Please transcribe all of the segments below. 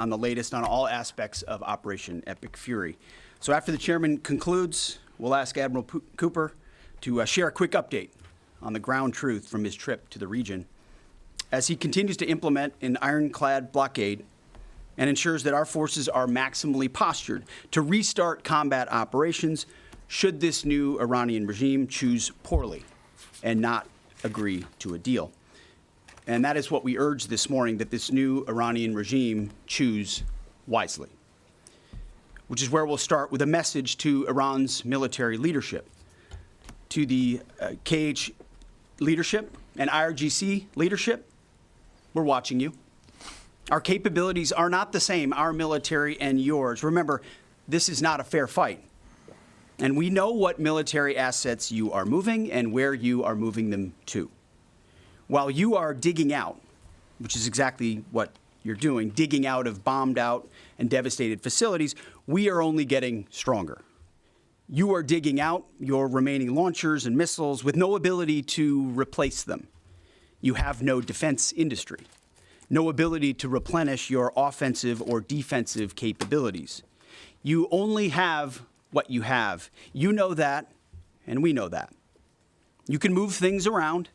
on the latest on all aspects of Operation Epic Fury. So after the chairman concludes, we'll ask Admiral Cooper to share a quick update on the ground truth from his trip to the region as he continues to implement an ironclad blockade and ensures that our forces are maximally postured to restart combat operations should this new Iranian regime choose poorly and not agree to a deal. And that is what we urge this morning, that this new Iranian regime choose wisely, which is where we'll start with a message to Iran's military leadership, to the KH leadership and IRGC leadership. We're watching you. Our capabilities are not the same, our military and yours. Remember, this is not a fair fight. And we know what military assets you are moving and where you are moving them to. While you are digging out, which is exactly what you're doing, digging out of bombed out and devastated facilities, we are only getting stronger. You are digging out your remaining launchers and missiles with no ability to replace them. You have no defense industry, no ability to replenish your offensive or defensive capabilities. You only have what you have. You know that, and we know that. You can move things around,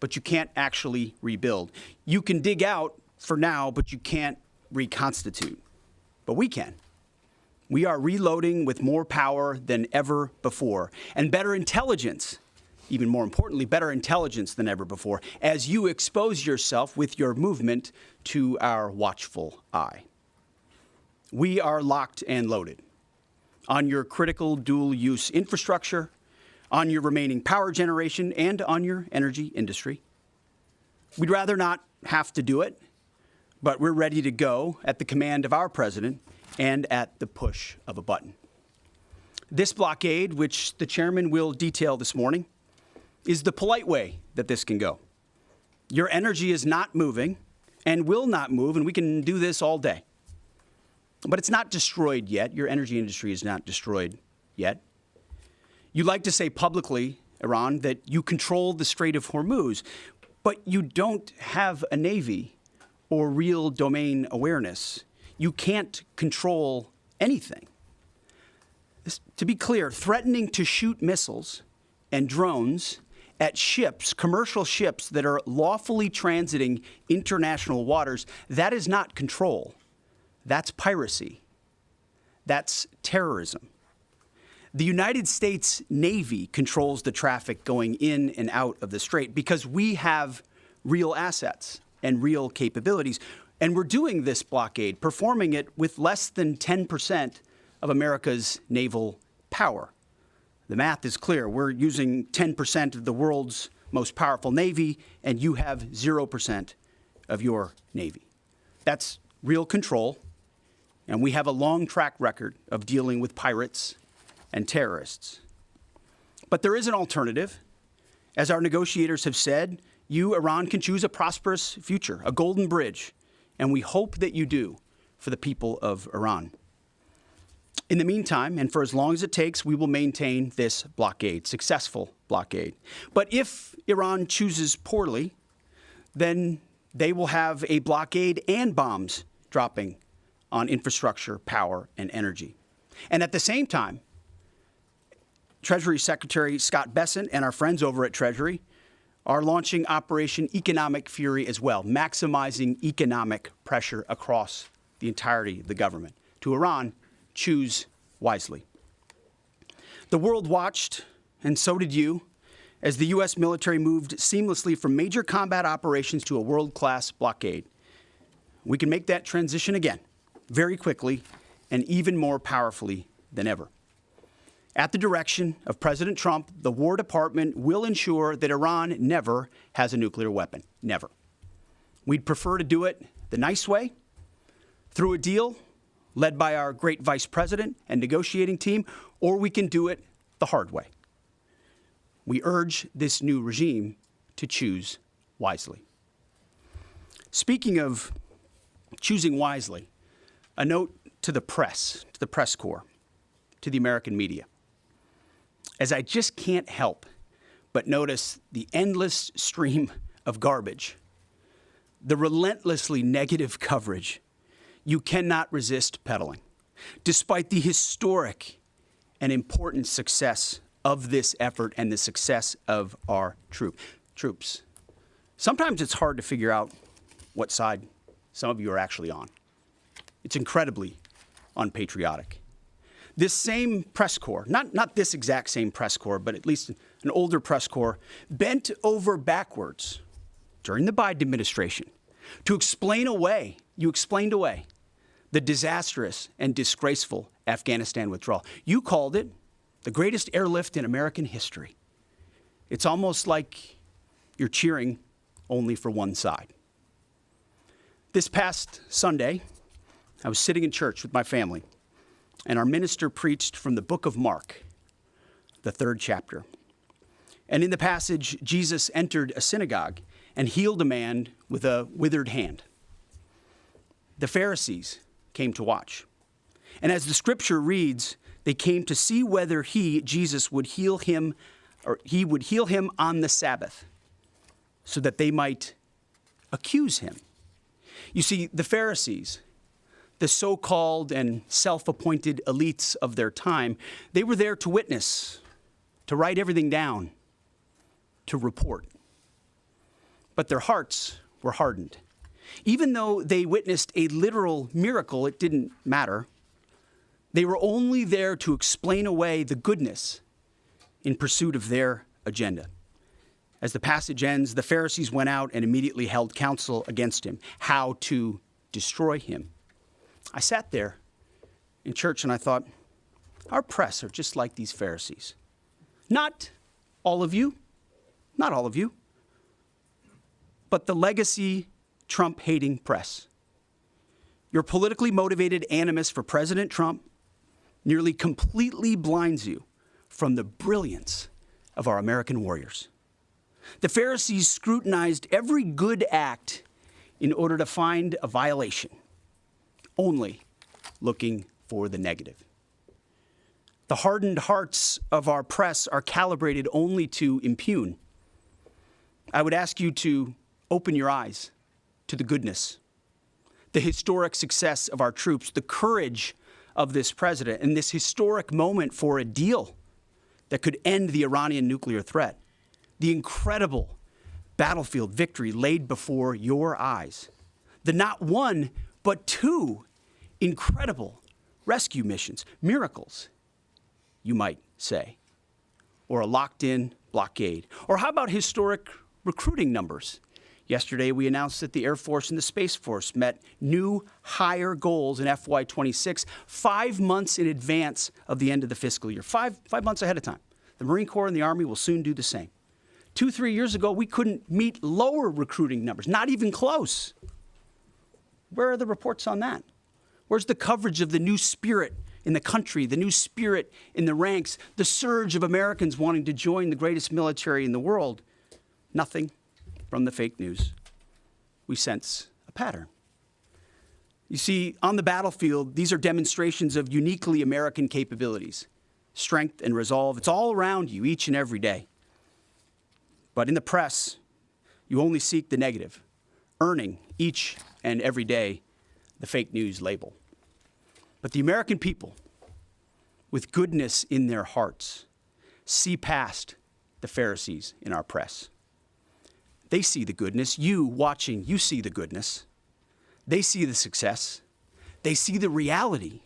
but you can't actually rebuild. You can dig out for now, but you can't reconstitute. But we can. We are reloading with more power than ever before, and better intelligence. Even more importantly, better intelligence than ever before, as you expose yourself with your movement to our watchful eye. We are locked and loaded on your critical dual-use infrastructure, on your remaining power generation, and on your energy industry. We'd rather not have to do it, but we're ready to go at the command of our president and at the push of a button. This blockade, which the chairman will detail this morning, is the polite way that this can go. Your energy is not moving and will not move, and we can do this all day. But it's not destroyed yet. Your energy industry is not destroyed yet. You like to say publicly, Iran, that you control the Strait of Hormuz, but you don't have a navy or real domain awareness. You can't control anything. To be clear, threatening to shoot missiles and drones at ships, commercial ships that are lawfully transiting international waters, that is not control. That's piracy. That's terrorism. The United States Navy controls the traffic going in and out of the strait because we have real assets and real capabilities. And we're doing this blockade, performing it with less than 10% of America's naval power. The math is clear. We're using 10% of the world's most powerful Navy, and you have 0% of your Navy. That's real control, and we have a long track record of dealing with pirates and terrorists. But there is an alternative. As our negotiators have said, you, Iran, can choose a prosperous future, a golden bridge, and we hope that you do for the people of Iran. In the meantime, and for as long as it takes, we will maintain this blockade, successful blockade. But if Iran chooses poorly, then they will have a blockade and bombs dropping on infrastructure, power, and energy. And at the same time, Treasury Secretary Scott Bessent and our friends over at Treasury are launching Operation Economic Fury as well, maximizing economic pressure across the entirety of the government. To Iran, choose wisely. The world watched, and so did you, as the U.S. military moved seamlessly from major combat operations to a world-class blockade. We can make that transition again, very quickly, and even more powerfully than ever. At the direction of President Trump, the War Department will ensure that Iran never has a nuclear weapon. Never. We'd prefer to do it the nice way, through a deal led by our great vice president and negotiating team, or we can do it the hard way. We urge this new regime to choose wisely. Speaking of choosing wisely, a note to the press corps, to the American media. As I just can't help but notice the endless stream of garbage, the relentlessly negative coverage you cannot resist pedaling. Despite the historic and important success of this effort and the success of our troops, sometimes it's hard to figure out what side some of you are actually on. It's incredibly unpatriotic. This same press corps, not this exact same press corps, but at least an older press corps, bent over backwards during the Biden administration to explain away, the disastrous and disgraceful Afghanistan withdrawal. You called it the greatest airlift in American history. It's almost like you're cheering only for one side. This past Sunday, I was sitting in church with my family, and our minister preached from the book of Mark, the 3rd chapter. And in the passage, Jesus entered a synagogue and healed a man with a withered hand. The Pharisees came to watch. And as the scripture reads, they came to see whether Jesus, would heal him, or he would heal him on the Sabbath, so that they might accuse him. You see, the Pharisees, the so-called and self-appointed elites of their time, they were there to witness, to write everything down, to report. But their hearts were hardened. Even though they witnessed a literal miracle, it didn't matter. They were only there to explain away the goodness in pursuit of their agenda. As the passage ends, the Pharisees went out and immediately held counsel against him, how to destroy him. I sat there in church and I thought, our press are just like these Pharisees. Not all of you, but the legacy Trump-hating press. Your politically motivated animus for President Trump nearly completely blinds you from the brilliance of our American warriors. The Pharisees scrutinized every good act in order to find a violation, only looking for the negative. The hardened hearts of our press are calibrated only to impugn. I would ask you to open your eyes to the goodness, the historic success of our troops, the courage of this president, and this historic moment for a deal that could end the Iranian nuclear threat, the incredible battlefield victory laid before your eyes, the not one, but 2 incredible rescue missions, miracles, you might say, or a locked-in blockade. Or how about historic recruiting numbers? Yesterday, we announced that the Air Force and the Space Force met new higher goals in FY26, 5 months in advance of the end of the fiscal year, five months ahead of time. The Marine Corps and the Army will soon do the same. 2-3 years ago, we couldn't meet lower recruiting numbers, not even close. Where are the reports on that? Where's the coverage of the new spirit in the country, the new spirit in the ranks, the surge of Americans wanting to join the greatest military in the world? Nothing from the fake news. We sense a pattern. You see, on the battlefield, these are demonstrations of uniquely American capabilities, strength and resolve. It's all around you each and every day. But in the press, you only seek the negative, earning each and every day the fake news label. But the American people, with goodness in their hearts, see past the Pharisees in our press. They see the goodness. You watching, you see the goodness. They see the success. They see the reality.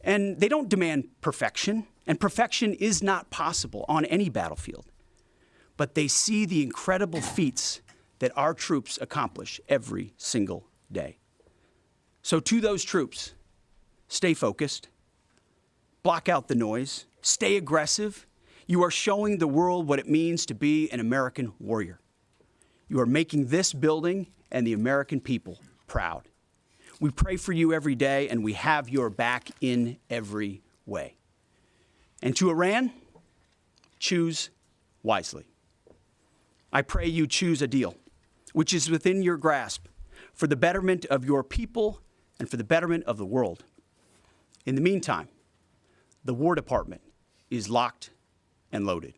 And they don't demand perfection, and perfection is not possible on any battlefield. But they see the incredible feats that our troops accomplish every single day. So to those troops, stay focused, block out the noise, stay aggressive. You are showing the world what it means to be an American warrior. You are making this building and the American people proud. We pray for you every day, and we have your back in every way. And to Iran, choose wisely. I pray you choose a deal which is within your grasp for the betterment of your people and for the betterment of the world. In the meantime, the War Department is locked and loaded.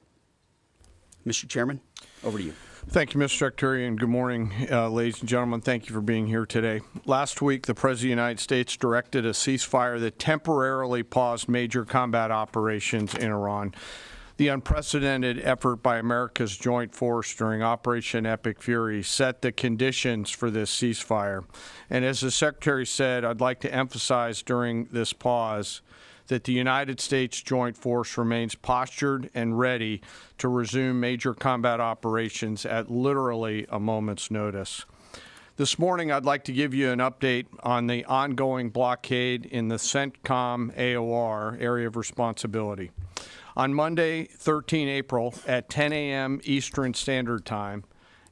Mr. Chairman, over to you. Thank you, Mr. Secretary, and good morning, ladies and gentlemen. Thank you for being here today. Last week, the President of the United States directed a ceasefire that temporarily paused major combat operations in Iran. The unprecedented effort by America's joint force during Operation Epic Fury set the conditions for this ceasefire. And as the Secretary said, I'd like to emphasize during this pause that the United States Joint Force remains postured and ready to resume major combat operations at literally a moment's notice. This morning, I'd like to give you an update on the ongoing blockade in the CENTCOM AOR area of responsibility. On Monday, 13 April, at 10 a.m. Eastern Standard Time,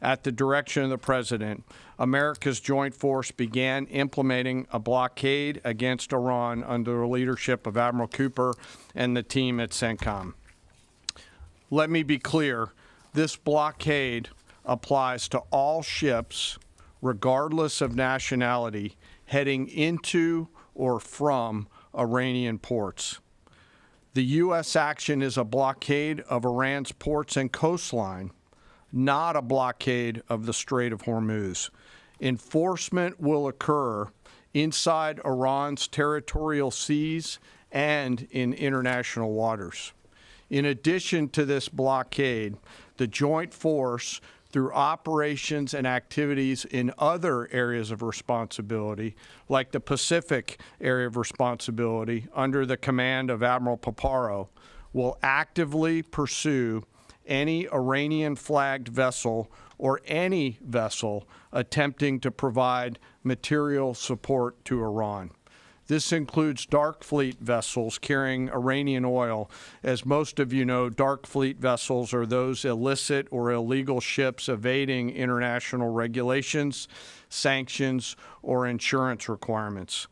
at the direction of the President, America's joint force began implementing a blockade against Iran under the leadership of Admiral Cooper and the team at CENTCOM. Let me be clear, this blockade applies to all ships, regardless of nationality, heading into or from Iranian ports. The U.S. action is a blockade of Iran's ports and coastline, not a blockade of the Strait of Hormuz. Enforcement will occur inside Iran's territorial seas and in international waters. In addition to this blockade, the joint force, through operations and activities in other areas of responsibility, like the Pacific area of responsibility under the command of Admiral Paparo, will actively pursue any Iranian-flagged vessel or any vessel attempting to provide material support to Iran. This includes dark fleet vessels carrying Iranian oil. As most of you know, dark fleet vessels are those illicit or illegal ships evading international regulations, sanctions, or insurance requirements.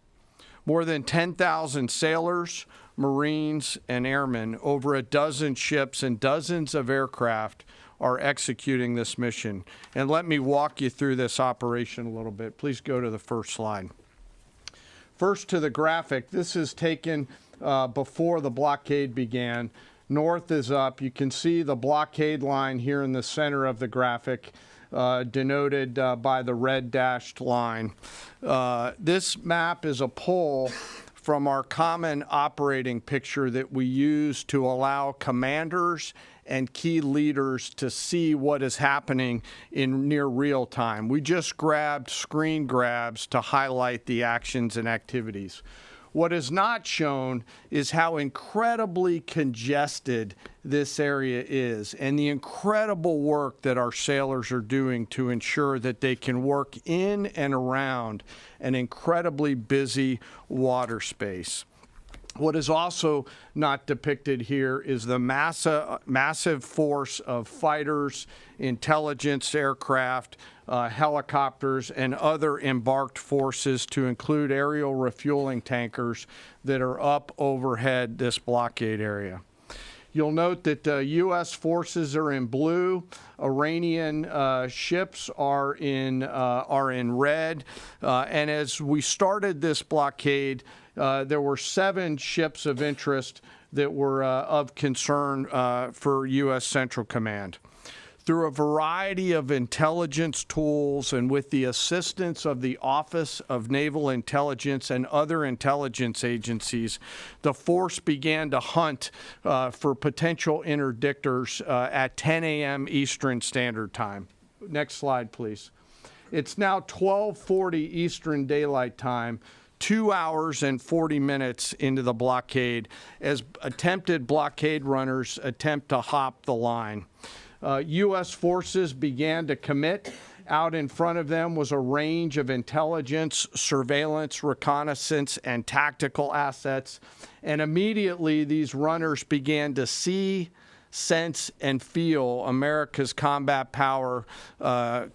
More than 10,000 sailors, Marines, and airmen, over a dozen ships and dozens of aircraft are executing this mission. And let me walk you through this operation a little bit. Please go to the first slide. First to the graphic. This is taken before the blockade began. North is up. You can see the blockade line here in the center of the graphic, denoted by the red dashed line. This map is a pull from our common operating picture that we use to allow commanders and key leaders to see what is happening in near real time. We just grabbed screen grabs to highlight the actions and activities. What is not shown is how incredibly congested this area is and the incredible work that our sailors are doing to ensure that they can work in and around an incredibly busy water space. What is also not depicted here is the massive force of fighters, intelligence aircraft, helicopters, and other embarked forces, to include aerial refueling tankers that are up overhead this blockade area. You'll note that U.S. forces are in blue. Iranian ships are in red. And as we started this blockade, there were 7 ships of interest that were of concern for U.S. Central Command. Through a variety of intelligence tools and with the assistance of the Office of Naval Intelligence and other intelligence agencies, the force began to hunt for potential interdictors at 10 a.m. Eastern Standard Time. Next slide, please. It's now 12:40 Eastern Daylight Time, 2 hours and 40 minutes into the blockade, as attempted blockade runners attempt to hop the line. U.S. forces began to commit. Out in front of them was a range of intelligence, surveillance, reconnaissance, and tactical assets. And immediately these runners began to see, sense, and feel America's combat power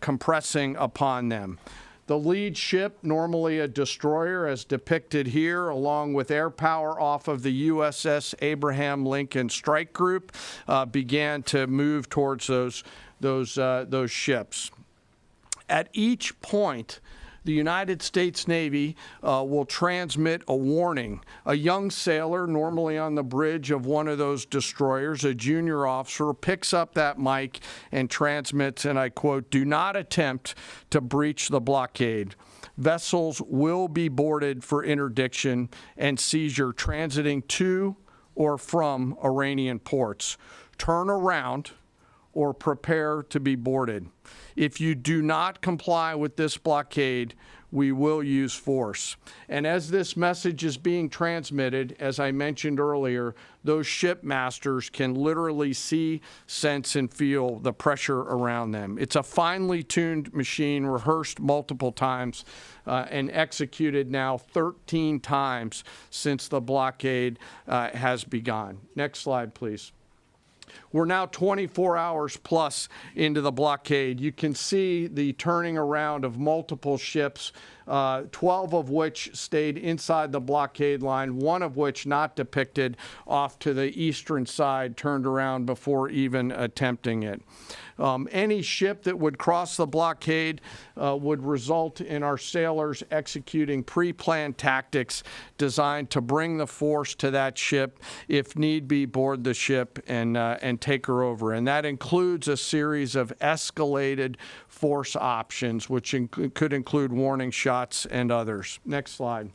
compressing upon them. The lead ship, normally a destroyer, as depicted here, along with air power off of the USS Abraham Lincoln Strike Group, began to move towards those ships. At each point, the United States Navy will transmit a warning. A young sailor, normally on the bridge of one of those destroyers, a junior officer, picks up that mic and transmits, and I quote, "Do not attempt to breach the blockade. Vessels will be boarded for interdiction and seizure transiting to or from Iranian ports. Turn around or prepare to be boarded. If you do not comply with this blockade, we will use force." And as this message is being transmitted, as I mentioned earlier, those ship masters can literally see, sense, and feel the pressure around them. It's a finely tuned machine, rehearsed multiple times, and executed now 13 times since the blockade has begun. Next slide, please. We're now 24 hours plus into the blockade. You can see the turning around of multiple ships, 12 of which stayed inside the blockade line, one of which not depicted off to the eastern side, turned around before even attempting it. Any ship that would cross the blockade would result in our sailors executing pre-planned tactics designed to bring the force to that ship, if need be, board the ship and take her over. And that includes a series of escalated force options, which could include warning shots and others. Next slide.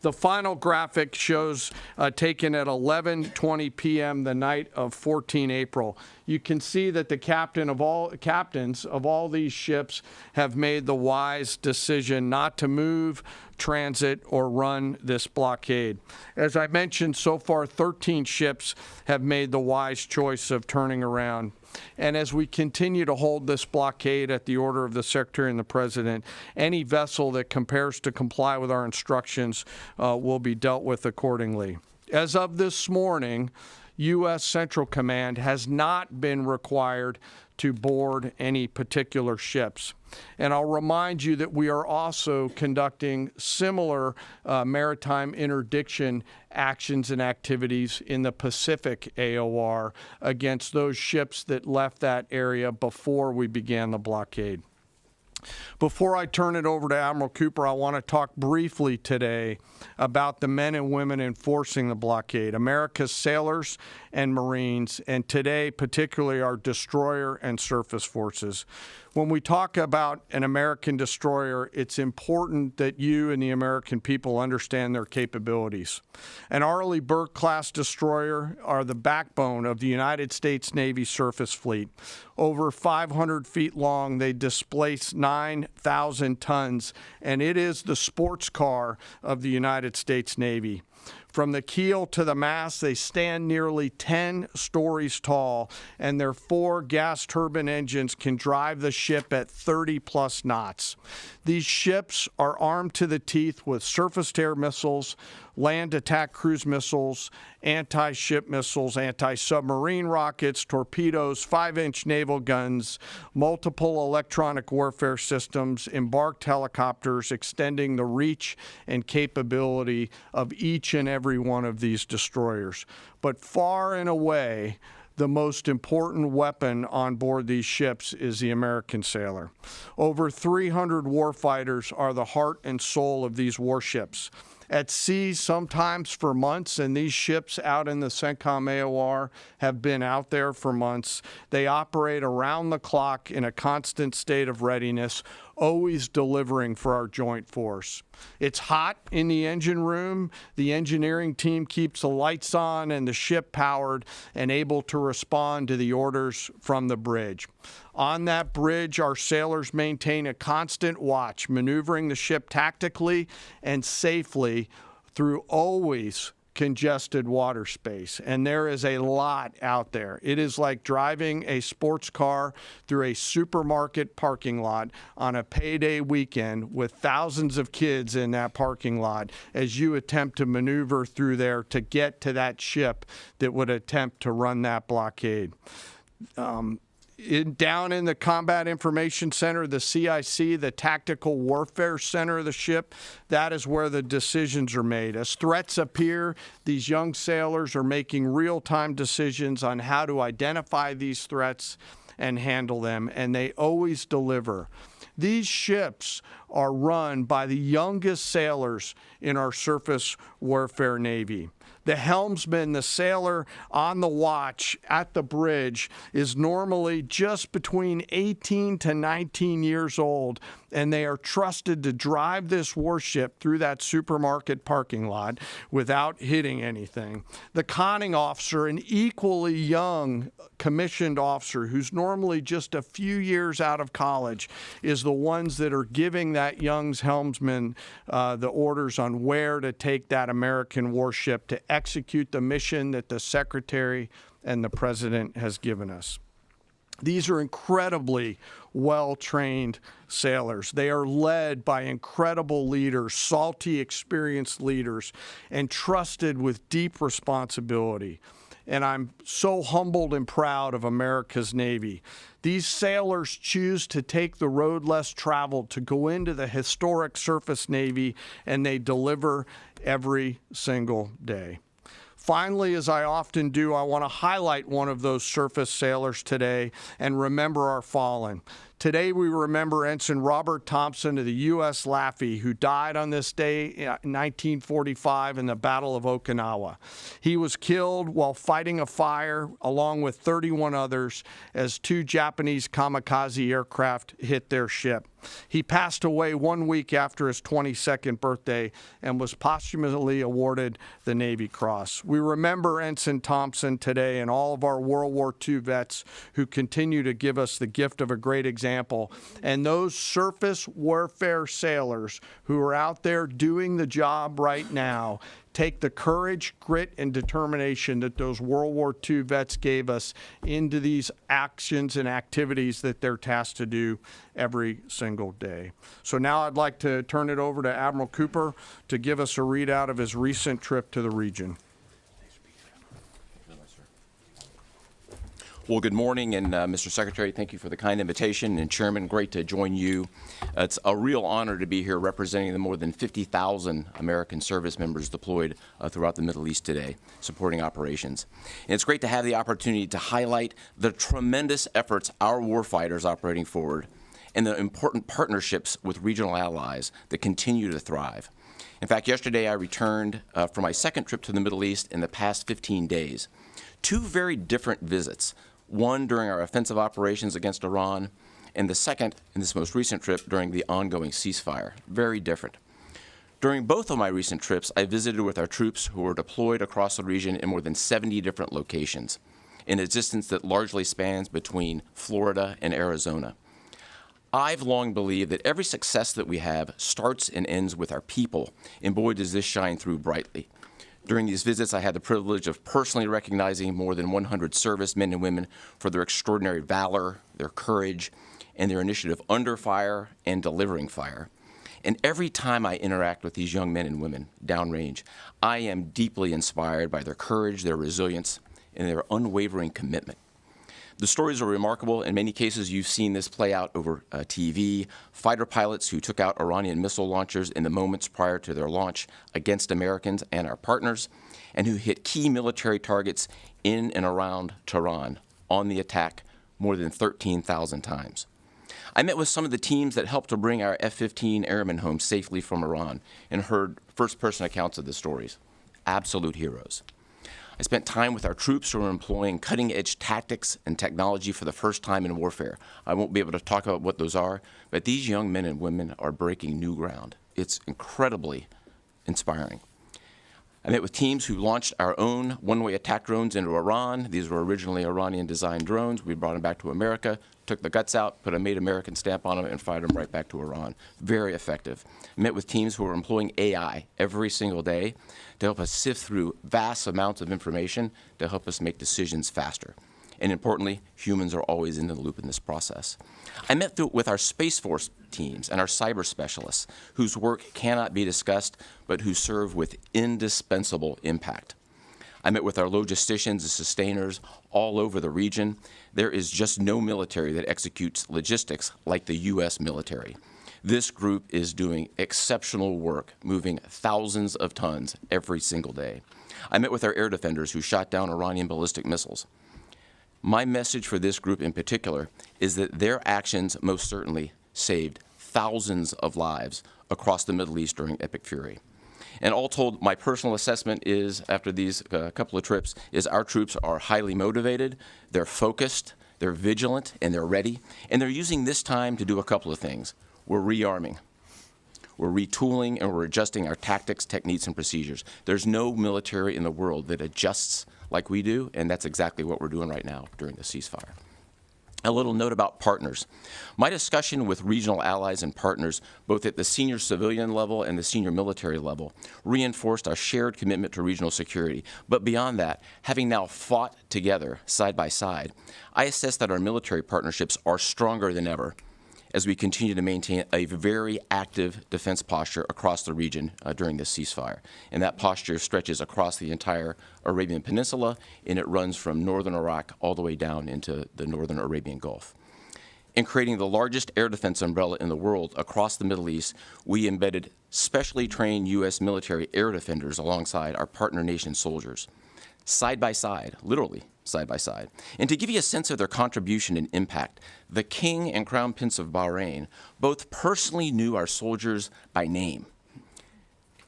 The final graphic shows taken at 11:20 p.m. the night of 14 April. You can see that the captains of all these ships have made the wise decision not to move, transit, or run this blockade. As I mentioned, so far 13 ships have made the wise choice of turning around. And as we continue to hold this blockade at the order of the Secretary and the President, any vessel that compares to comply with our instructions will be dealt with accordingly. As of this morning, U.S. Central Command has not been required to board any particular ships. And I'll remind you that we are also conducting similar maritime interdiction actions and activities in the Pacific AOR against those ships that left that area before we began the blockade. Before I turn it over to Admiral Cooper, I want to talk briefly today about the men and women enforcing the blockade, America's sailors and Marines, and today particularly our destroyer and surface forces. When we talk about an American destroyer, it's important that you and the American people understand their capabilities. An Arleigh Burke-class destroyer are the backbone of the United States Navy surface fleet. Over 500 feet long, they displace 9,000 tons, and it is the sports car of the United States Navy. From the keel to the mast, they stand nearly 10 stories tall, and their 4 gas turbine engines can drive the ship at 30-plus knots. These ships are armed to the teeth with surface-to-air missiles, land attack cruise missiles, anti-ship missiles, anti-submarine rockets, torpedoes, 5-inch naval guns, multiple electronic warfare systems, embarked helicopters, extending the reach and capability of each and every one of these destroyers. But far and away, the most important weapon on board these ships is the American sailor. Over 300 warfighters are the heart and soul of these warships. At sea, sometimes for months, and these ships out in the CENTCOM AOR have been out there for months. They operate around the clock in a constant state of readiness, always delivering for our joint force. It's hot in the engine room. The engineering team keeps the lights on and the ship powered and able to respond to the orders from the bridge. On that bridge, our sailors maintain a constant watch, maneuvering the ship tactically and safely through always congested water space. And there is a lot out there. It is like driving a sports car through a supermarket parking lot on a payday weekend with thousands of kids in that parking lot as you attempt to maneuver through there to get to that ship that would attempt to run that blockade. Down in the Combat Information Center, the CIC, the Tactical Warfare Center of the ship, that is where the decisions are made. As threats appear, these young sailors are making real-time decisions on how to identify these threats and handle them, and they always deliver. These ships are run by the youngest sailors in our surface warfare Navy. The helmsman, the sailor on the watch at the bridge, is normally just between 18 to 19 years old, and they are trusted to drive this warship through that supermarket parking lot without hitting anything. The conning officer, an equally young commissioned officer who's normally just a few years out of college, is the ones that are giving that young helmsman the orders on where to take that American warship to execute the mission that the Secretary and the President has given us. These are incredibly well-trained sailors. They are led by incredible leaders, salty, experienced leaders, and trusted with deep responsibility. And I'm so humbled and proud of America's Navy. These sailors choose to take the road less traveled to go into the historic surface Navy, and they deliver every single day. Finally, as I often do, I want to highlight one of those surface sailors today and remember our fallen. Today, we remember Ensign Robert Thompson of the U.S. Laffey, who died on this day in 1945 in the Battle of Okinawa. He was killed while fighting a fire along with 31 others as 2 Japanese kamikaze aircraft hit their ship. He passed away 1 week after his 22nd birthday and was posthumously awarded the Navy Cross. We remember Ensign Thompson today and all of our World War II vets who continue to give us the gift of a great example. And those surface warfare sailors who are out there doing the job right now take the courage, grit, and determination that those World War II vets gave us into these actions and activities that they're tasked to do every single day. So now I'd like to turn it over to Admiral Cooper to give us a readout of his recent trip to the region. Well, good morning, and Mr. Secretary, thank you for the kind invitation, and Chairman, great to join you. It's a real honor to be here representing the more than 50,000 American service members deployed throughout the Middle East today, supporting operations. And it's great to have the opportunity to highlight the tremendous efforts our warfighters operating forward and the important partnerships with regional allies that continue to thrive. In fact, yesterday I returned from my second trip to the Middle East in the past 15 days. 2 very different visits. One during our offensive operations against Iran, and the second in this most recent trip during the ongoing ceasefire. Very different. During both of my recent trips, I visited with our troops who were deployed across the region in more than 70 different locations, in a distance that largely spans between Florida and Arizona. I've long believed that every success that we have starts and ends with our people, and boy, does this shine through brightly. During these visits, I had the privilege of personally recognizing more than 100 servicemen and women for their extraordinary valor, their courage, and their initiative under fire and delivering fire. And every time I interact with these young men and women downrange, I am deeply inspired by their courage, their resilience, and their unwavering commitment. The stories are remarkable. In many cases, you've seen this play out over TV. Fighter pilots who took out Iranian missile launchers in the moments prior to their launch against Americans and our partners, and who hit key military targets in and around Tehran on the attack more than 13,000 times. I met with some of the teams that helped to bring our F-15 airmen home safely from Iran and heard first-person accounts of the stories. Absolute heroes. I spent time with our troops who are employing cutting-edge tactics and technology for the first time in warfare. I won't be able to talk about what those are, but these young men and women are breaking new ground. It's incredibly inspiring. I met with teams who launched our own one-way attack drones into Iran. These were originally Iranian-designed drones. We brought them back to America, took the guts out, put a Made American stamp on them, and fired them right back to Iran. Very effective. I met with teams who are employing AI every single day to help us sift through vast amounts of information to help us make decisions faster. And importantly, humans are always in the loop in this process. I met with our Space Force teams and our cyber specialists, whose work cannot be discussed, but who serve with indispensable impact. I met with our logisticians and sustainers all over the region. There is just no military that executes logistics like the U.S. military. This group is doing exceptional work, moving thousands of tons every single day. I met with our air defenders who shot down Iranian ballistic missiles. My message for this group in particular is that their actions most certainly saved thousands of lives across the Middle East during Epic Fury. And all told, my personal assessment is, after these couple of trips, is our troops are highly motivated, they're focused, they're vigilant, and they're ready. And they're using this time to do a couple of things. We're rearming, we're retooling, and we're adjusting our tactics, techniques, and procedures. There's no military in the world that adjusts like we do, and that's exactly what we're doing right now during the ceasefire. A little note about partners. My discussion with regional allies and partners, both at the senior civilian level and the senior military level, reinforced our shared commitment to regional security. But beyond that, having now fought together side by side, I assess that our military partnerships are stronger than ever as we continue to maintain a very active defense posture across the region during this ceasefire. And that posture stretches across the entire Arabian Peninsula, and it runs from northern Iraq all the way down into the northern Arabian Gulf. In creating the largest air defense umbrella in the world across the Middle East, we embedded specially trained U.S. military air defenders alongside our partner nation soldiers, side by side, literally side by side. And to give you a sense of their contribution and impact, the King and Crown Prince of Bahrain both personally knew our soldiers by name.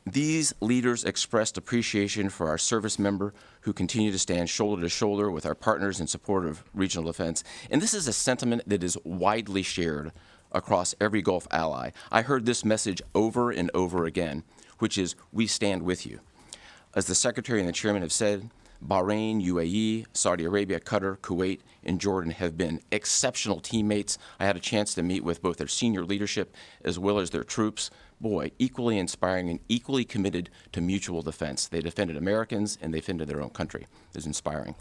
These leaders expressed appreciation for our service member who continue to stand shoulder to shoulder with our partners in support of regional defense. And this is a sentiment that is widely shared across every Gulf ally. I heard this message over and over again, which is, we stand with you. As the Secretary and the Chairman have said, Bahrain, UAE, Saudi Arabia, Qatar, Kuwait, and Jordan have been exceptional teammates. I had a chance to meet with both their senior leadership as well as their troops. Boy, equally inspiring and equally committed to mutual defense. They defended Americans and they defended their own country. It was inspiring.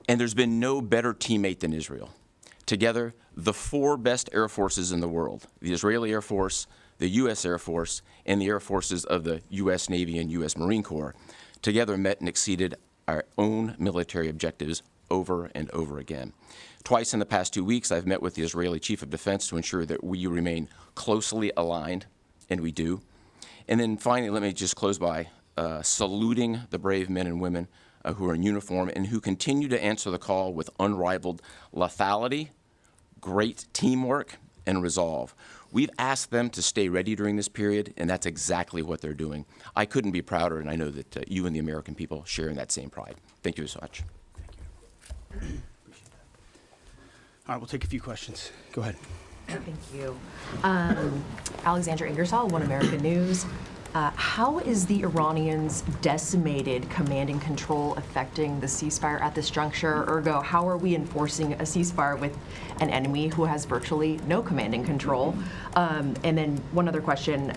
And there's been no better teammate than Israel. Together, the four best air forces in the world, the Israeli Air Force, the U.S. Air Force, and the air forces of the U.S. Navy and U.S. Marine Corps, together met and exceeded our own military objectives over and over again. Twice in the past 2 weeks, I've met with the Israeli Chief of Defense to ensure that we remain closely aligned, and we do. And then finally, let me just close by saluting the brave men and women who are in uniform and who continue to answer the call with unrivaled lethality, great teamwork, and resolve. We've asked them to stay ready during this period, and that's exactly what they're doing. I couldn't be prouder, and I know that you and the American people share in that same pride. Thank you so much. Thank you. Appreciate that. All right, we'll take a few questions. Go ahead. Thank you. Alexandra Ingersoll, One American News. How is the Iranians' decimated command and control affecting the ceasefire at this juncture? Ergo, how are we enforcing a ceasefire with an enemy who has virtually no command and control? And then one other question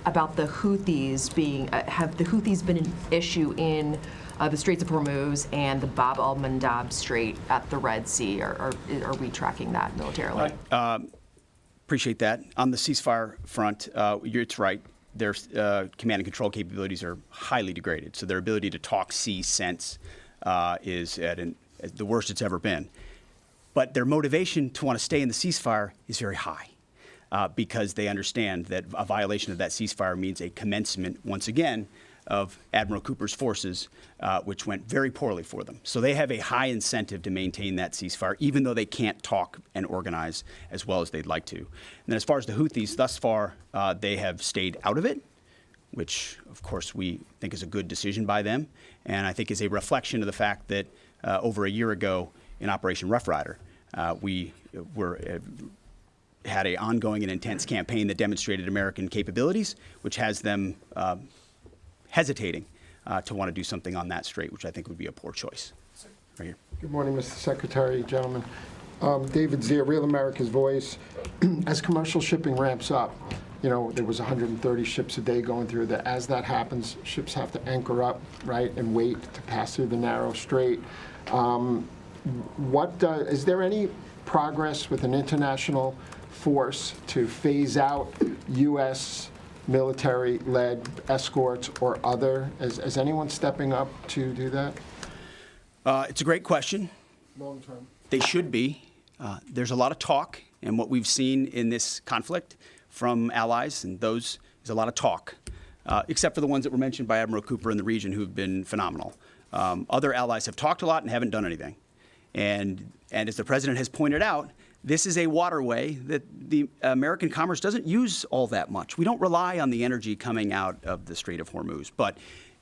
about the Houthis being, have the Houthis been an issue in the Straits of Hormuz and the Bab al-Mandab Strait at the Red Sea? Or are we tracking that militarily? Appreciate that. On the ceasefire front, it's right. Their command and control capabilities are highly degraded. So their ability to talk, see, sense is at the worst it's ever been. But their motivation to want to stay in the ceasefire is very high because they understand that a violation of that ceasefire means a commencement, once again, of Admiral Cooper's forces, which went very poorly for them. So they have a high incentive to maintain that ceasefire, even though they can't talk and organize as well as they'd like to. And then as far as the Houthis, thus far, they have stayed out of it, which, of course, we think is a good decision by them, and I think is a reflection of the fact that over a year ago in Operation Rough Rider, we had an ongoing and intense campaign that demonstrated American capabilities, which has them hesitating to want to do something on that strait, which I think would be a poor choice. Right here. Good morning, Mr. Secretary, gentlemen. David Zier, Real America's Voice. As commercial shipping ramps up, you know, there was 130 ships a day going through that. As that happens, ships have to anchor up, right, and wait to pass through the narrow strait. Is there any progress with an international force to phase out U.S. military-led escorts or other? Is anyone stepping up to do that? It's a great question. Long term. They should be. There's a lot of talk, and what we've seen in this conflict from allies and those is a lot of talk, except for the ones that were mentioned by Admiral Cooper in the region who have been phenomenal. Other allies have talked a lot and haven't done anything. And as the president has pointed out, this is a waterway that the American commerce doesn't use all that much. We don't rely on the energy coming out of the Strait of Hormuz, but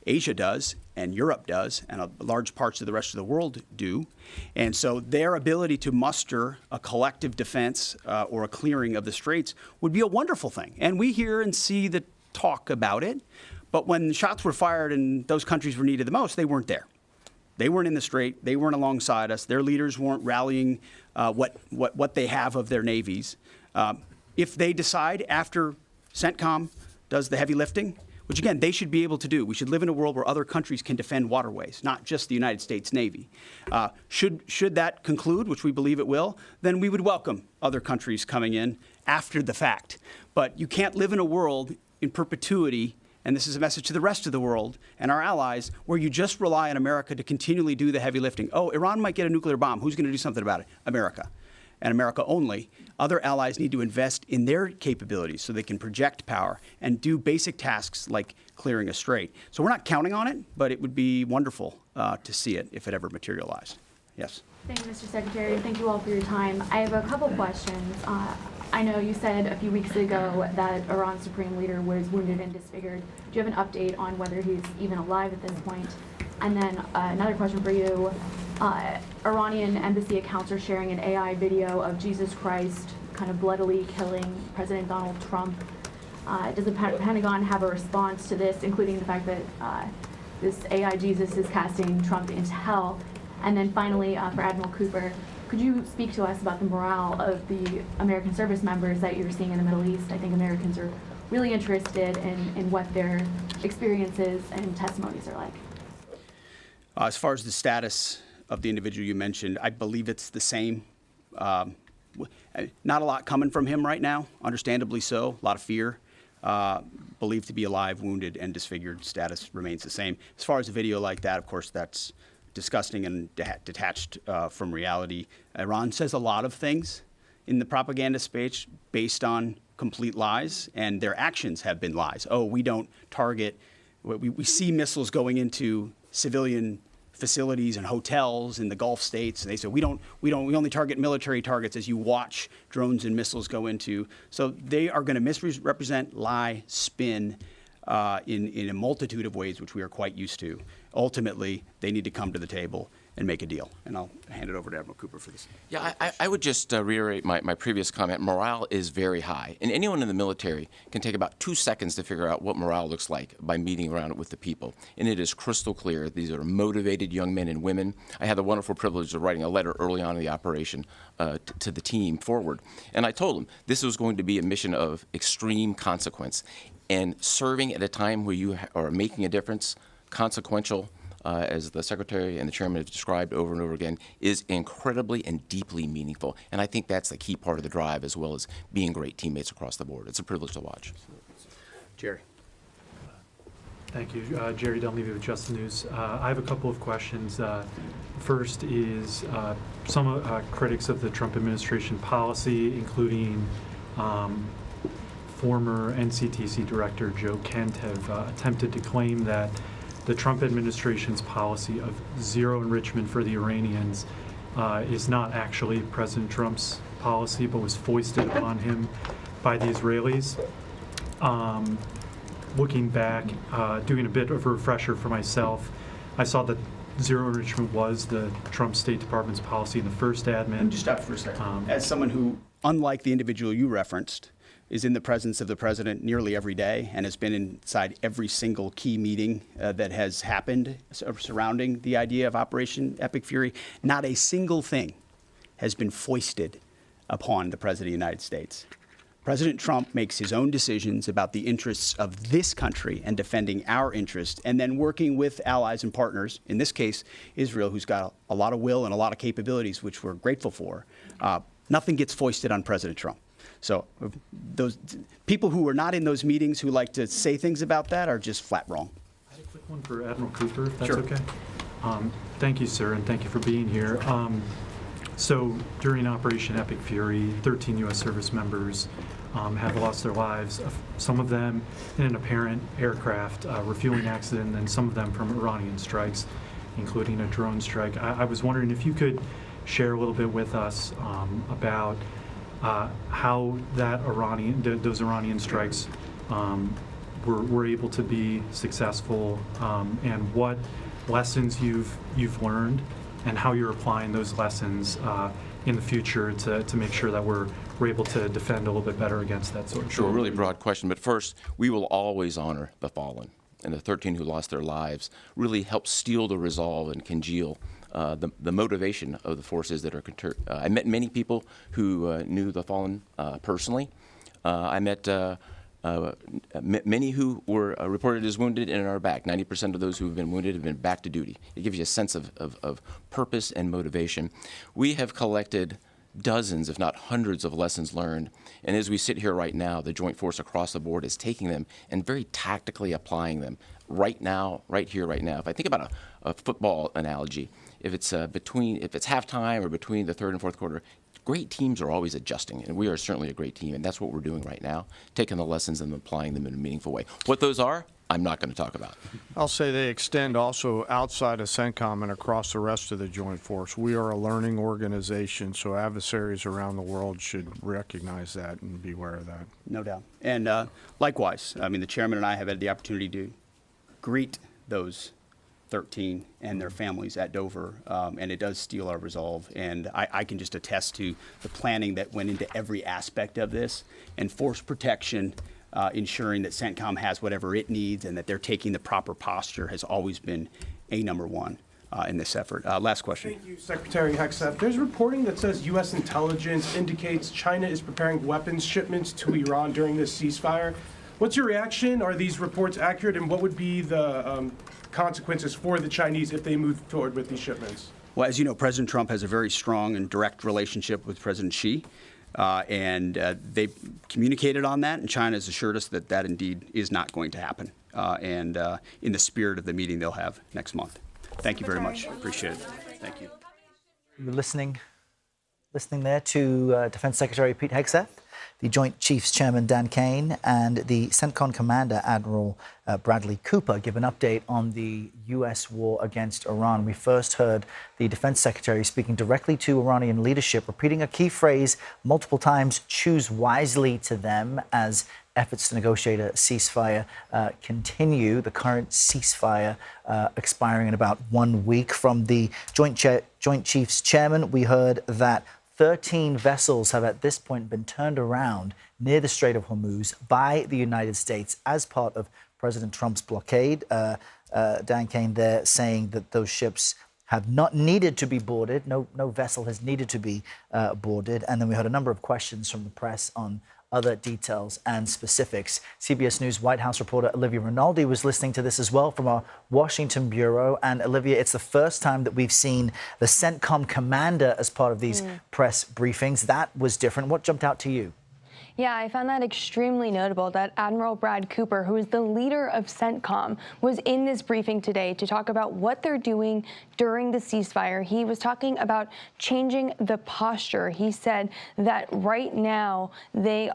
Asia does, and Europe does, and large parts of the rest of the world do. And so their ability to muster a collective defense or a clearing of the straits would be a wonderful thing. And we hear and see the talk about it, but when shots were fired and those countries were needed the most, they weren't there. They weren't in the strait. They weren't alongside us. Their leaders weren't rallying what they have of their navies. If they decide after CENTCOM does the heavy lifting, which again, they should be able to do. We should live in a world where other countries can defend waterways, not just the United States Navy. Should that conclude, which we believe it will, then we would welcome other countries coming in after the fact. But you can't live in a world in perpetuity, and this is a message to the rest of the world and our allies, where you just rely on America to continually do the heavy lifting. Oh, Iran might get a nuclear bomb. Who's going to do something about it? America. And America only. Other allies need to invest in their capabilities so they can project power and do basic tasks like clearing a strait. So we're not counting on it, but it would be wonderful to see it if it ever materialized. Yes. Thank you, Mr. Secretary. Thank you all for your time. I have a couple questions. I know you said a few weeks ago that Iran's supreme leader was wounded and disfigured. Do you have an update on whether he's even alive at this point? And then another question for you. Iranian embassy accounts are sharing an AI video of Jesus Christ kind of bloodily killing President Donald Trump. Does the Pentagon have a response to this, including the fact that this AI Jesus is casting Trump into hell? And then finally, for Admiral Cooper, could you speak to us about the morale of the American service members that you're seeing in the Middle East? I think Americans are really interested in what their experiences and testimonies are like. As far as the status of the individual you mentioned, I believe it's the same. Not a lot coming from him right now, understandably so, a lot of fear. Believed to be alive, wounded, and disfigured. Status remains the same. As far as a video like that, of course, that's disgusting and detached from reality. Iran says a lot of things in the propaganda space based on complete lies, and their actions have been lies. Oh, we don't target, we see missiles going into civilian facilities and hotels in the Gulf states. And they say we only target military targets as you watch drones and missiles go into. So they are going to misrepresent, lie, spin in a multitude of ways, which we are quite used to. Ultimately, they need to come to the table and make a deal. And I'll hand it over to Admiral Cooper for this. Yeah, I would just reiterate my previous comment. Morale is very high. And anyone in the military can take about 2 seconds to figure out what morale looks like by meeting around it with the people. And it is crystal clear. These are motivated young men and women. I had the wonderful privilege of writing a letter early on in the operation to the team forward. And I told them this was going to be a mission of extreme consequence. And serving at a time where you are making a difference, consequential, as the Secretary and the Chairman have described over and over again, is incredibly and deeply meaningful. And I think that's the key part of the drive, as well as being great teammates across the board. It's a privilege to watch. Jerry. Thank you. Jerry Dunleavy with Just the News. I have a couple of questions. First is some critics of the Trump administration policy, including former NCTC Director Joe Kent, have attempted to claim that the Trump administration's policy of zero enrichment for the Iranians is not actually President Trump's policy, but was foisted upon him by the Israelis. Looking back, doing a bit of a refresher for myself, I saw that zero enrichment was the Trump State Department's policy in the first admin. Let me just stop for a second. As someone who, unlike the individual you referenced, is in the presence of the president nearly every day and has been inside every single key meeting that has happened surrounding the idea of Operation Epic Fury, not a single thing has been foisted upon the President of the United States. President Trump makes his own decisions about the interests of this country and defending our interests, and then working with allies and partners, in this case, Israel, who's got a lot of will and a lot of capabilities, which we're grateful for. Nothing gets foisted on President Trump. So those people who are not in those meetings who like to say things about that are just flat wrong. I have a quick one for Admiral Cooper, if that's Sure. okay. Thank you, sir, and thank you for being here. So during Operation Epic Fury, 13 U.S. service members have lost their lives, some of them in an apparent aircraft refueling accident, and some of them from Iranian strikes, including a drone strike. I was wondering if you could share a little bit with us about how those Iranian strikes were able to be successful, and what lessons you've learned, and how you're applying those lessons in the future to make sure that we're able to defend a little bit better against that sort of thing. Sure, really broad question. But first, we will always honor the fallen. And the 13 who lost their lives really helped steel the resolve and congeal the motivation of the forces that are I met many people who knew the fallen personally. I met many who were reported as wounded and are back. 90% of those who have been wounded have been back to duty. It gives you a sense of purpose and motivation. We have collected dozens, if not hundreds, of lessons learned. And as we sit here right now, the Joint Force across the board is taking them and very tactically applying them right now, right here, right now. If I think about a football analogy, if it's halftime or between the third and fourth quarter, great teams are always adjusting, and we are certainly a great team, and that's what we're doing right now, taking the lessons and applying them in a meaningful way. What those are, I'm not going to talk about. I'll say they extend also outside of CENTCOM and across the rest of the Joint Force. We are a learning organization, so adversaries around the world should recognize that and be aware of that. No doubt. And likewise, I mean, the chairman and I have had the opportunity to greet those 13 and their families at Dover, and it does steel our resolve. And I can just attest to the planning that went into every aspect of this, and force protection, ensuring that CENTCOM has whatever it needs and that they're taking the proper posture has always been number one in this effort. Last question. Thank you, Secretary Hegseth. There's reporting that says U.S. intelligence indicates China is preparing weapons shipments to Iran during this ceasefire. What's your reaction? Are these reports accurate, and what would be the consequences for the Chinese if they move forward with these shipments? Well, as you know, President Trump has a very strong and direct relationship with President Xi, and they've communicated on that, and China has assured us that that indeed is not going to happen, and in the spirit of the meeting they'll have next month. Thank you very much. Appreciate it. Thank you. You're listening there to Defense Secretary Pete Hegseth, the Joint Chiefs Chairman Dan Caine, and the CENTCOM Commander Admiral Bradley Cooper give an update on the U.S. war against Iran. We first heard the Defense Secretary speaking directly to Iranian leadership, repeating a key phrase multiple times: choose wisely to them, as efforts to negotiate a ceasefire continue. The current ceasefire expiring in about 1 week. From the Joint Chiefs Chairman, we heard that 13 vessels have at this point been turned around near the Strait of Hormuz by the United States as part of President Trump's blockade. Dan Caine there saying that those ships have not needed to be boarded. No vessel has needed to be boarded. And then we had a number of questions from the press on other details and specifics. CBS News White House reporter Olivia Rinaldi was listening to this as well from our Washington bureau. And Olivia, it's the first time that we've seen the CENTCOM commander as part of these press briefings. That was different. What jumped out to you? Yeah, I found that extremely notable that Admiral Brad Cooper, who is the leader of CENTCOM, was in this briefing today to talk about what they're doing during the ceasefire. He was talking about changing the posture. He said that right now the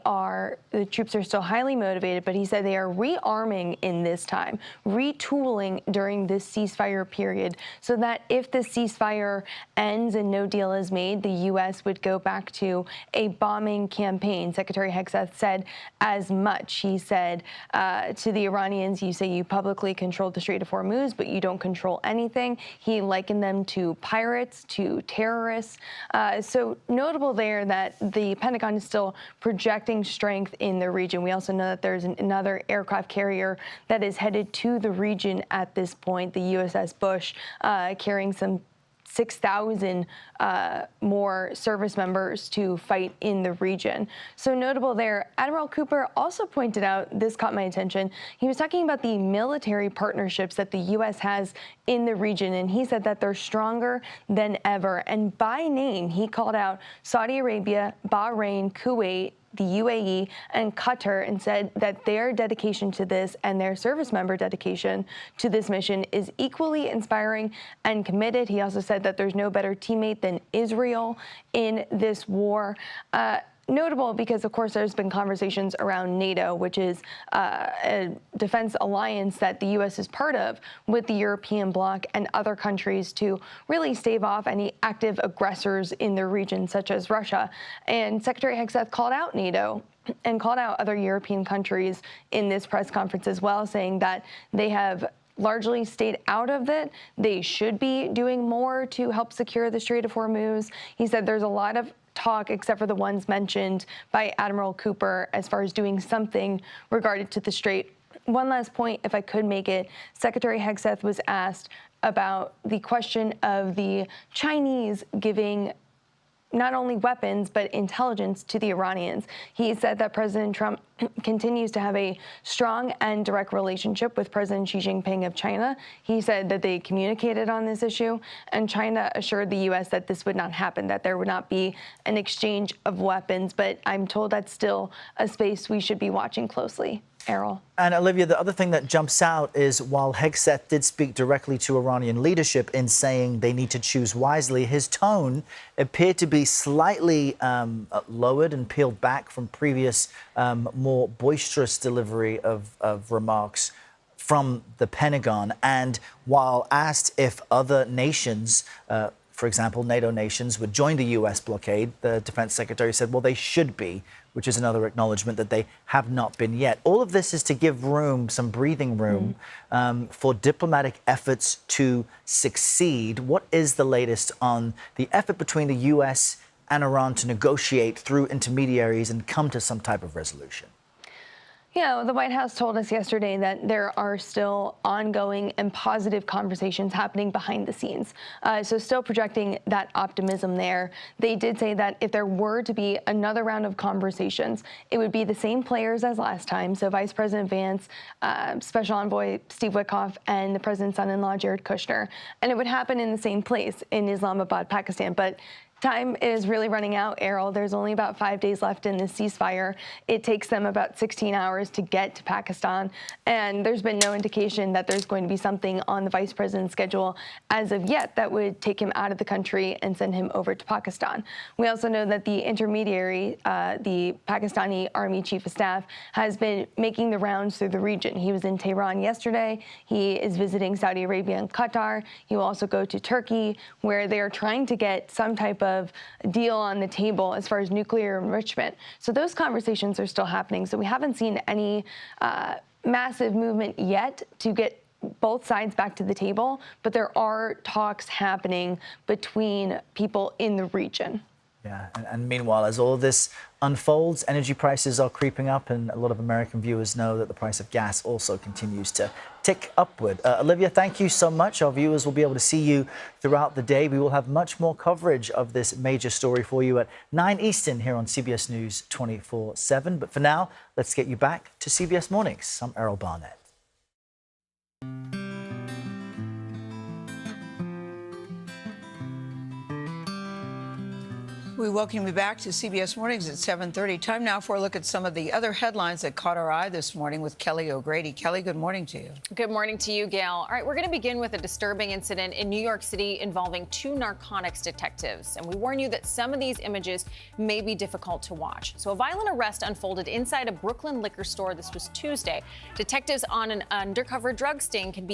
troops are still highly motivated, but he said they are rearming in this time, retooling during this ceasefire period, so that if the ceasefire ends and no deal is made, the U.S. would go back to a bombing campaign. Secretary Hegseth said as much. He said to the Iranians, you say you publicly controlled the Strait of Hormuz, but you don't control anything. He likened them to pirates, to terrorists. So notable there that the Pentagon is still projecting strength in the region. We also know that there's another aircraft carrier that is headed to the region at this point, the USS Bush, carrying some 6,000 more service members to fight in the region. So notable there. Admiral Cooper also pointed out, this caught my attention, he was talking about the military partnerships that the U.S. has in the region, and he said that they're stronger than ever. And by name, he called out Saudi Arabia, Bahrain, Kuwait, the UAE, and Qatar, and said that their dedication to this and their service member dedication to this mission is equally inspiring and committed. He also said that there's no better teammate than Israel in this war. notable because, of course, there's been conversations around NATO, which is a defense alliance that the U.S. is part of with the European bloc and other countries to really stave off any active aggressors in the region, such as Russia. And Secretary Hegseth called out NATO and called out other European countries in this press conference as well, saying that they have largely stayed out of it. They should be doing more to help secure the Strait of Hormuz. He said there's a lot of talk, except for the ones mentioned by Admiral Cooper, as far as doing something regarded to the Strait. One last point, if I could make it, Secretary Hegseth was asked about the question of the Chinese giving not only weapons, but intelligence to the Iranians. He said that President Trump continues to have a strong and direct relationship with President Xi Jinping of China. He said that they communicated on this issue, and China assured the U.S. that this would not happen, that there would not be an exchange of weapons. But I'm told that's still a space we should be watching closely. Errol. And Olivia, the other thing that jumps out is while Hegseth did speak directly to Iranian leadership in saying they need to choose wisely, his tone appeared to be slightly lowered and peeled back from previous more boisterous delivery of remarks from the Pentagon. And while asked if other nations, for example, NATO nations, would join the U.S. blockade, the defense secretary said, well, they should be, which is another acknowledgement that they have not been yet. All of this is to give room, some breathing room, for diplomatic efforts to succeed. What is the latest on the effort between the U.S. and Iran to negotiate through intermediaries and come to some type of resolution? Yeah, the White House told us yesterday that there are still ongoing and positive conversations happening behind the scenes. So still projecting that optimism there. They did say that if there were to be another round of conversations, it would be the same players as last time. So Vice President Vance, Special Envoy Steve Witkoff, and the president's son-in-law, Jared Kushner. And it would happen in the same place in Islamabad, Pakistan. But time is really running out, Errol. There's only about 5 days left in this ceasefire. It takes them about 16 hours to get to Pakistan, and there's been no indication that there's going to be something on the vice president's schedule as of yet that would take him out of the country and send him over to Pakistan. We also know that the intermediary, the Pakistani Army Chief of Staff, has been making the rounds through the region. He was in Tehran yesterday. He is visiting Saudi Arabia and Qatar. He will also go to Turkey, where they are trying to get some type of deal on the table as far as nuclear enrichment. So those conversations are still happening. So we haven't seen any massive movement yet to get both sides back to the table, but there are talks happening between people in the region. Yeah, and meanwhile, as all of this unfolds, energy prices are creeping up, and a lot of American viewers know that the price of gas also continues to tick upward. Olivia, thank you so much. Our viewers will be able to see you throughout the day. We will have much more coverage of this major story for you at 9 Eastern here on CBS News 24/7. But for now, let's get you back to CBS Mornings. I'm Errol Barnett. We welcome you back to CBS Mornings at 7:30. Time now for a look at some of the other headlines that caught our eye this morning with Kelly O'Grady. Kelly, good morning to you. Good morning to you, Gail. All right, we're going to begin with a disturbing incident in New York City involving 2 narcotics detectives. And we warn you that some of these images may be difficult to watch. So a violent arrest unfolded inside a Brooklyn liquor store. This was Tuesday. Detectives on an undercover drug sting can be